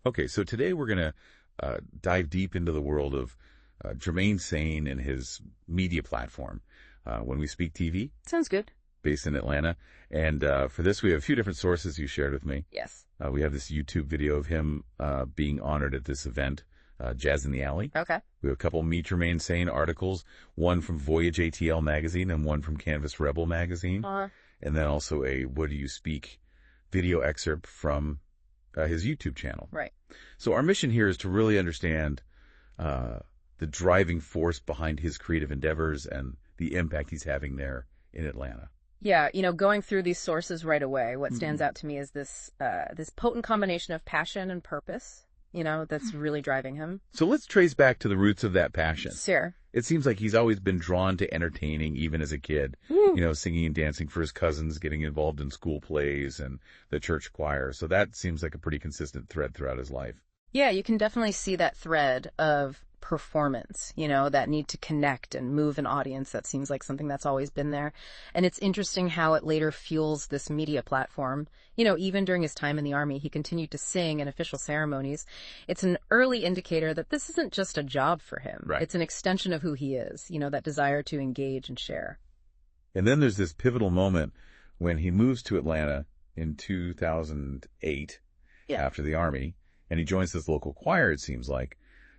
Okay, so today we're going to dive deep into the world of Jermaine Sain and his media platform, When We Speak TV, Sounds good. based in Atlanta. And for this, we have a few different sources you shared with me. Yes. We have this YouTube video of him being honored at this event, Jazz in the Alley. Okay. We have a couple Meet Jermaine Sain articles, one from Voyage ATL magazine and one from Canvas Rebel magazine. And then also a What Do You Speak video excerpt from his YouTube channel. Right. So our mission here is to really understand the driving force behind his creative endeavors and the impact he's having there in Atlanta. Yeah, going through these sources right away, what stands out to me is this potent combination of passion and purpose, that's really driving him. So let's trace back to the roots of that passion. Sure. It seems like he's always been drawn to entertaining, even as a kid, singing and dancing for his cousins, getting involved in school plays and the church choir. So that seems like a pretty consistent thread throughout his life. Yeah, you can definitely see that thread of performance, that need to connect and move an audience. That seems like something that's always been there. And it's interesting how it later fuels this media platform. Even during his time in the Army, he continued to sing in official ceremonies. It's an early indicator that this isn't just a job for him. Right. It's an extension of who he is, that desire to engage and share. And then there's this pivotal moment when he moves to Atlanta in 2008 after the Army, and he joins this local choir, it seems like.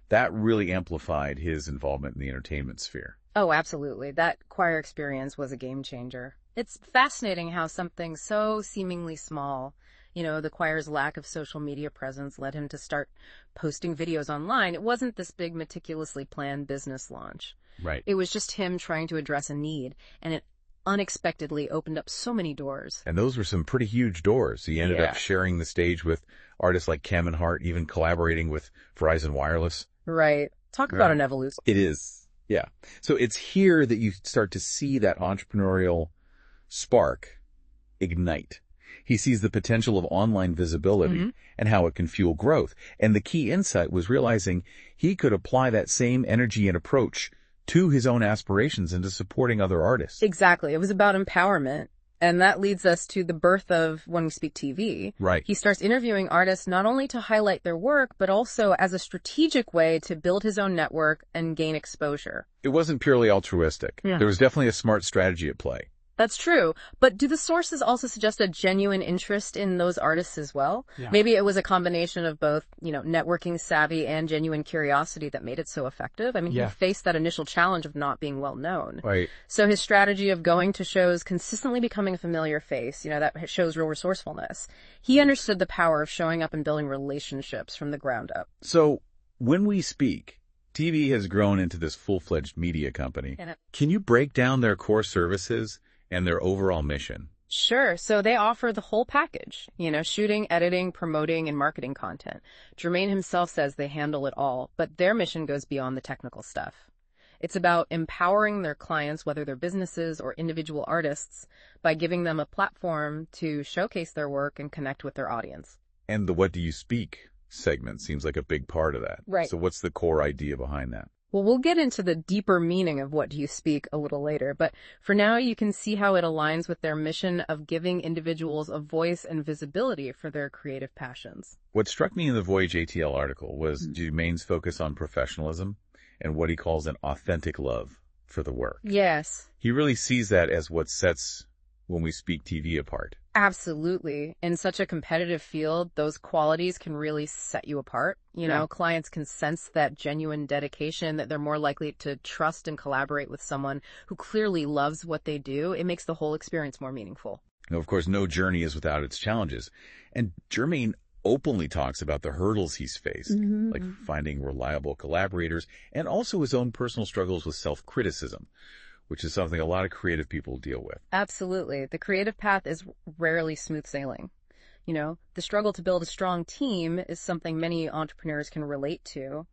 That really amplified his involvement in the entertainment sphere. Oh, absolutely. That choir experience was a game changer. It's fascinating how something so seemingly small, the choir's lack of social media presence led him to start posting videos online. It wasn't this big, meticulously planned business launch. Right. It was just him trying to address a need, and it unexpectedly opened up so many doors. And those were some pretty huge doors. He ended up sharing the stage with artists like Cam Hart, even collaborating with Verizon Wireless. Right. Talk about an evolution. It is. Yeah. So it's here that you start to see that entrepreneurial spark ignite. He sees the potential of online visibility and how it can fuel growth. And the key insight was realizing he could apply that same energy and approach to his own aspirations and to supporting other artists. Exactly. It was about empowerment. And that leads us to the birth of When We Speak TV. Right. He starts interviewing artists not only to highlight their work, but also as a strategic way to build his own network and gain exposure. It wasn't purely altruistic. Yeah. There was definitely a smart strategy at play. That's true. But do the sources also suggest a genuine interest in those artists as well? Yeah. Maybe it was a combination of both, networking savvy and genuine curiosity that made it so effective. I mean, he faced that initial challenge of not being well known. Right. So his strategy of going to shows, consistently becoming a familiar face, that shows real resourcefulness. He understood the power of showing up and building relationships from the ground up. So When We Speak, TV has grown into this full-fledged media company. Can you break down their core services and their overall mission? Sure. So they offer the whole package, shooting, editing, promoting, and marketing content. Jermaine himself says they handle it all, but their mission goes beyond the technical stuff. It's about empowering their clients, whether they're businesses or individual artists, by giving them a platform to showcase their work and connect with their audience. And the What Do You Speak segment seems like a big part of that. Right. So what's the core idea behind that? Well, we'll get into the deeper meaning of What Do You Speak a little later, but for now you can see how it aligns with their mission of giving individuals a voice and visibility for their creative passions. What struck me in the Voyage ATL article was Jermaine's focus on professionalism and what he calls an authentic love for the work. Yes. He really sees that as what sets When We Speak TV apart. Absolutely. In such a competitive field, those qualities can really set you apart. Clients can sense that genuine dedication, that they're more likely to trust and collaborate with someone who clearly loves what they do. It makes the whole experience more meaningful. Now, of course, no journey is without its challenges. And Jermaine openly talks about the hurdles he's faced, like finding reliable collaborators, and also his own personal struggles with self-criticism, which is something a lot of creative people deal with. Absolutely. The creative path is rarely smooth sailing. The struggle to build a strong team is something many entrepreneurs can relate to.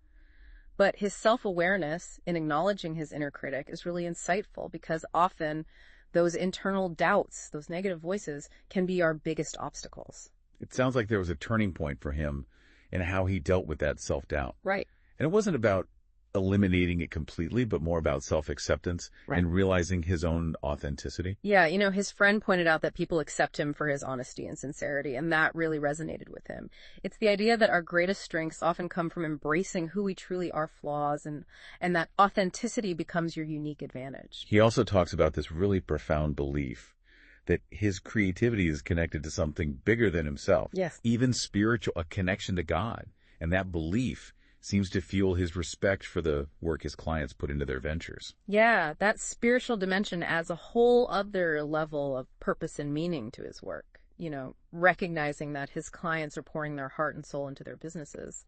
But his self-awareness in acknowledging his inner critic is really insightful, because often those internal doubts, those negative voices, can be our biggest obstacles. It sounds like there was a turning point for him in how he dealt with that self-doubt. Right. And it wasn't about eliminating it completely, but more about self-acceptance Right. and realizing his own authenticity. Yeah, his friend pointed out that people accept him for his honesty and sincerity, and that really resonated with him. It's the idea that our greatest strengths often come from embracing who we truly are, flaws, and that authenticity becomes your unique advantage. He also talks about this really profound belief that his creativity is connected to something bigger than himself, Yes. even spiritual, a connection to God. And that belief seems to fuel his respect for the work his clients put into their ventures. Yeah, that spiritual dimension adds a whole other level of purpose and meaning to his work. Recognizing that his clients are pouring their heart and soul into their businesses.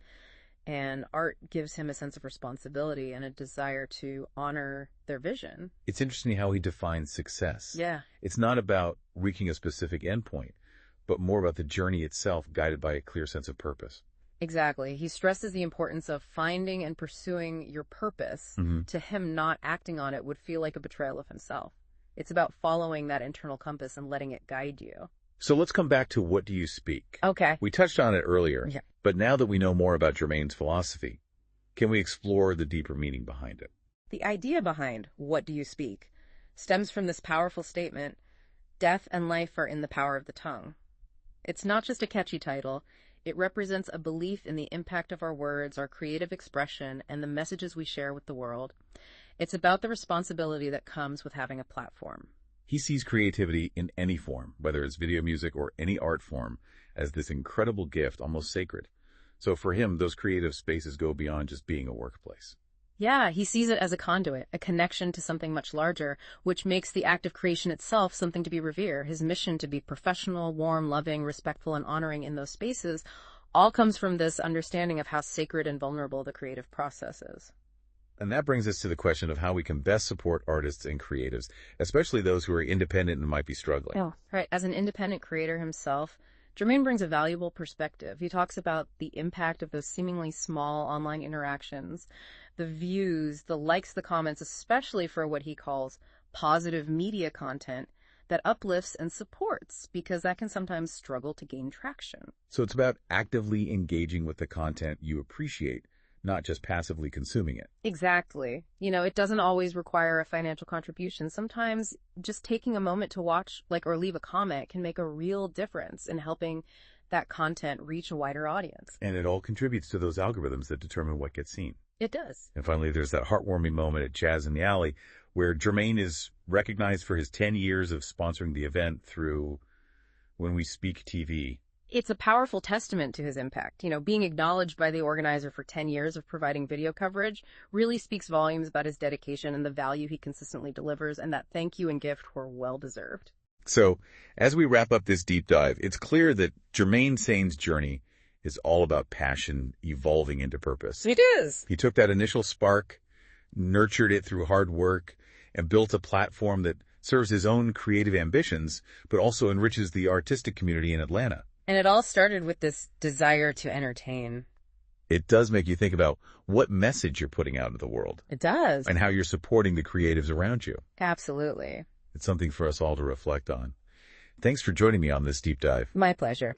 And art gives him a sense of responsibility and a desire to honor their vision. It's interesting how he defines success. Yeah. It's not about reaching a specific endpoint, but more about the journey itself guided by a clear sense of purpose. Exactly. He stresses the importance of finding and pursuing your purpose. Mm-hmm. To him, not acting on it would feel like a betrayal of himself. It's about following that internal compass and letting it guide you. So let's come back to what do you speak? Okay. We touched on it earlier, Yeah. but now that we know more about Jermaine's philosophy, can we explore the deeper meaning behind it? The idea behind "what do you speak" stems from this powerful statement: death and life are in the power of the tongue. It's not just a catchy title. It represents a belief in the impact of our words, our creative expression, and the messages we share with the world. It's about the responsibility that comes with having a platform. He sees creativity in any form, whether it's video music or any art form, as this incredible gift, almost sacred. So for him, those creative spaces go beyond just being a workplace. Yeah, he sees it as a conduit, a connection to something much larger, which makes the act of creation itself something to be revered. His mission to be professional, warm, loving, respectful, and honoring in those spaces all comes from this understanding of how sacred and vulnerable the creative process is. And that brings us to the question of how we can best support artists and creatives, especially those who are independent and might be struggling. Oh, right. As an independent creator himself, Jermaine brings a valuable perspective. He talks about the impact of those seemingly small online interactions, the views, the likes, the comments, especially for what he calls positive media content that uplifts and supports, because that can sometimes struggle to gain traction. So it's about actively engaging with the content you appreciate, not just passively consuming it. Exactly. It doesn't always require a financial contribution. Sometimes just taking a moment to watch, or leave a comment can make a real difference in helping that content reach a wider audience. And it all contributes to those algorithms that determine what gets seen. It does. And finally, there's that heartwarming moment at Jazz in the Alley where Jermaine is recognized for his 10 years of sponsoring the event through When We Speak TV. It's a powerful testament to his impact. Being acknowledged by the organizer for 10 years of providing video coverage really speaks volumes about his dedication and the value he consistently delivers, and that thank you and gift were well deserved. So, as we wrap up this deep dive, it's clear that Jermaine Sain's journey is all about passion evolving into purpose. It is. He took that initial spark, nurtured it through hard work, and built a platform that serves his own creative ambitions, but also enriches the artistic community in Atlanta. And it all started with this desire to entertain. It does make you think about what message you're putting out into the world. It does. And how you're supporting the creatives around you. Absolutely. It's something for us all to reflect on. Thanks for joining me on this deep dive. My pleasure.